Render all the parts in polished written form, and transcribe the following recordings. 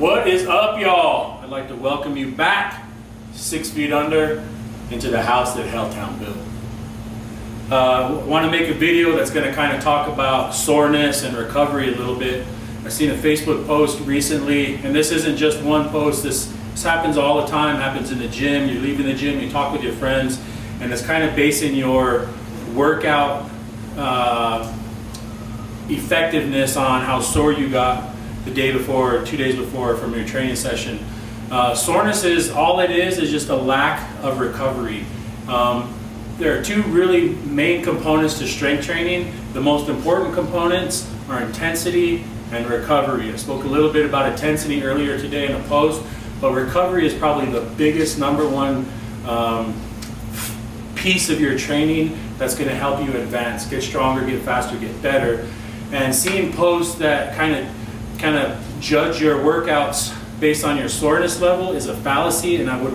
What is up, y'all? I'd like to welcome you back 6 feet under into the house that Helltown built. Want to make a video that's going to kind of talk about soreness and recovery a little bit. I've seen a Facebook post recently, and this isn't just one post. This happens all the time. Happens in the gym. You're leaving the gym, you talk with your friends, and it's kind of basing your workout effectiveness on how sore you got the day before or 2 days before from your training session. Soreness is all it is just a lack of recovery. There are two really main components to strength training. The most important components are intensity and recovery. I spoke a little bit about intensity earlier today in a post, but recovery is probably the biggest number one piece of your training that's going to help you advance, get stronger, get faster, get better. And seeing posts that kind of judge your workouts based on your soreness level is a fallacy, and what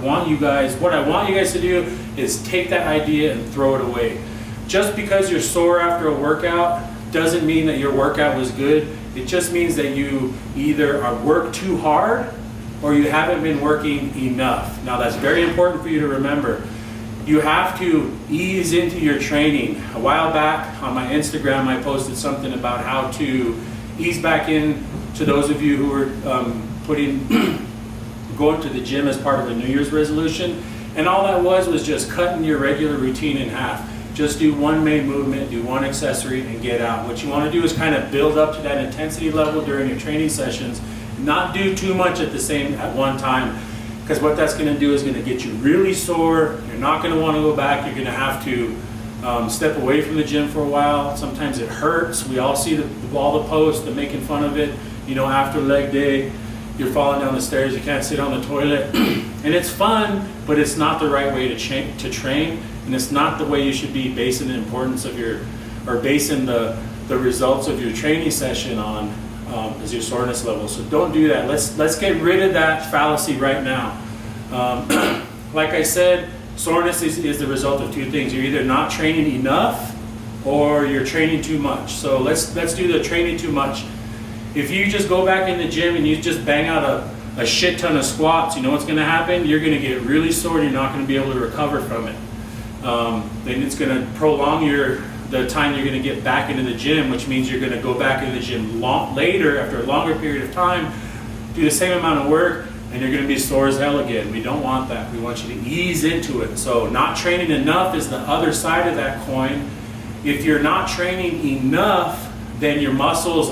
I want you guys to do is take that idea and throw it away. Just because you're sore after a workout doesn't mean that your workout was good. It just means that you either are worked too hard or you haven't been working enough. Now that's very important for you to remember. You have to ease into your training. A while back on my Instagram, I posted something about how to ease back in to those of you who are going to the gym as part of a New Year's resolution. And all that was just cutting your regular routine in half. Just do one main movement, do one accessory, and get out. What you want to do is kind of build up to that intensity level during your training sessions. Not do too much at one time, because what that's going to do is going to get you really sore. You're not going to want to go back. You're going to have to step away from the gym for a while. Sometimes it hurts. We all see all the posts, the making fun of it. You know, after leg day, you're falling down the stairs, you can't sit on the toilet. And it's fun, but it's not the right way to train, and it's not the way you should be basing the importance of basing the results of your training session on is your soreness level. So don't do that. Let's get rid of that fallacy right now. Like I said, soreness is the result of two things. You're either not training enough or you're training too much. So let's do the training too much. If you just go back in the gym and you just bang out a shit ton of squats, you know what's going to happen? You're going to get really sore and you're not going to be able to recover from it. Then it's going to prolong the time you're going to get back into the gym, which means you're going to go back into the gym later after a longer period of time, do the same amount of work, and you're going to be sore as hell again. We don't want that. We want you to ease into it. So not training enough is the other side of that coin. If you're not training enough, then your muscles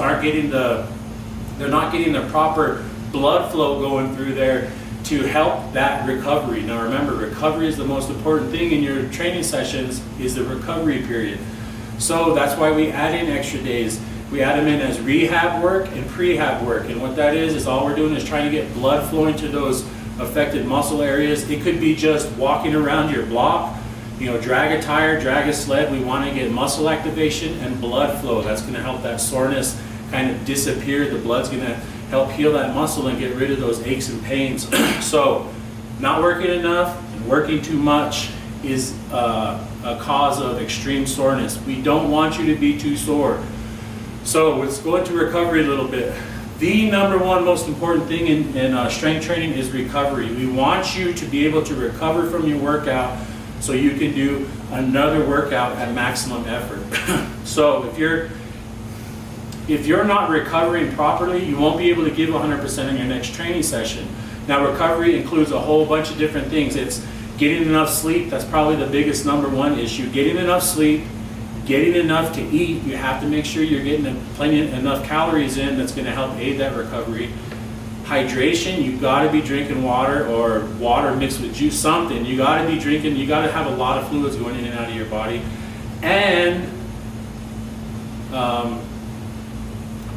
they're not getting the proper blood flow going through there to help that recovery. Now remember, recovery is the most important thing in your training sessions, is the recovery period. So that's why we add in extra days. We add them in as rehab work and prehab work. And what that is all we're doing is trying to get blood flowing to those affected muscle areas. It could be just walking around your block, drag a tire, drag a sled. We want to get muscle activation and blood flow. That's going to help that soreness kind of disappear. The blood's going to help heal that muscle and get rid of those aches and pains. So not working enough and working too much is a cause of extreme soreness. We don't want you to be too sore. So let's go into recovery a little bit. The number one most important thing in strength training is recovery. We want you to be able to recover from your workout so you can do another workout at maximum effort. So if you're not recovering properly, you won't be able to give 100% in your next training session. Now recovery includes a whole bunch of different things. It's getting enough sleep. That's probably the biggest number one issue. Getting enough sleep, getting enough to eat. You have to make sure you're getting enough calories in. That's going to help aid that recovery. Hydration, you've got to be drinking water or water mixed with juice, something. You got to be drinking, you got to have a lot of fluids going in and out of your body. And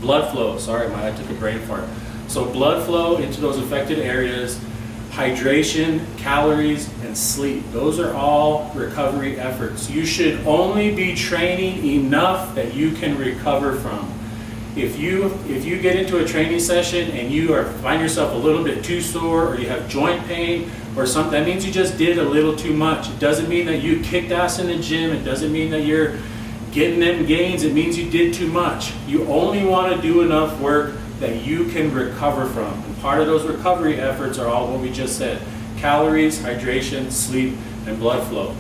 blood flow, I took a brain fart. So blood flow into those affected areas, hydration, calories, and sleep. Those are all recovery efforts. You should only be training enough that you can recover from. If you get into a training session and you find yourself a little bit too sore, or you have joint pain or something, that means you just did a little too much. It doesn't mean that you kicked ass in the gym. It doesn't mean that you're getting them gains. It means you did too much. You only want to do enough work that you can recover from. And part of those recovery efforts are all what we just said: calories, hydration, sleep, and blood flow.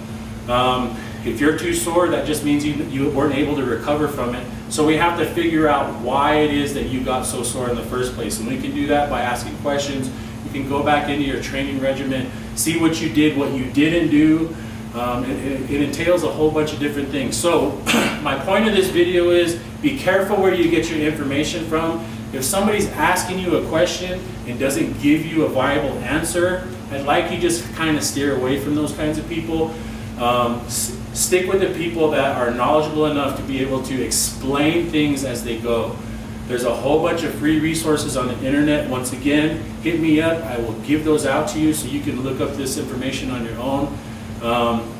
If you're too sore, that just means you weren't able to recover from it. So we have to figure out why it is that you got so sore in the first place. And we can do that by asking questions. You can go back into your training regimen, see what you did, what you didn't do. It entails a whole bunch of different things. So my point of this video is, be careful where you get your information from. If somebody's asking you a question and doesn't give you a viable answer, I'd like you just kind of steer away from those kinds of people. Stick with the people that are knowledgeable enough to be able to explain things as they go. There's a whole bunch of free resources on the internet. Once again, hit me up. I will give those out to you so you can look up this information on your own.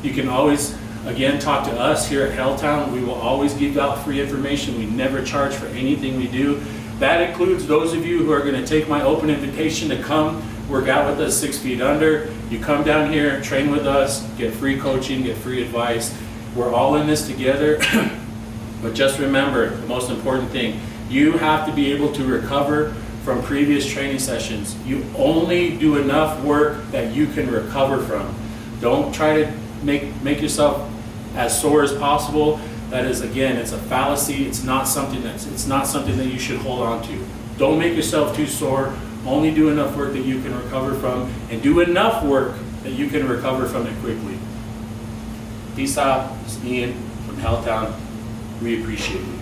You can always, again, talk to us here at Helltown. We will always give out free information. We never charge for anything we do. That includes those of you who are going to take my open invitation to come work out with us 6 feet under. You come down here, train with us, get free coaching, get free advice. We're all in this together. But just remember, the most important thing, you have to be able to recover from previous training sessions. You only do enough work that you can recover from. Don't try to make yourself as sore as possible. That is, again, it's a fallacy. It's not something that you should hold on to. Don't make yourself too sore. Only do enough work that you can recover from, and do enough work that you can recover from it quickly. Peace out. It's Ian from Helltown. We appreciate you.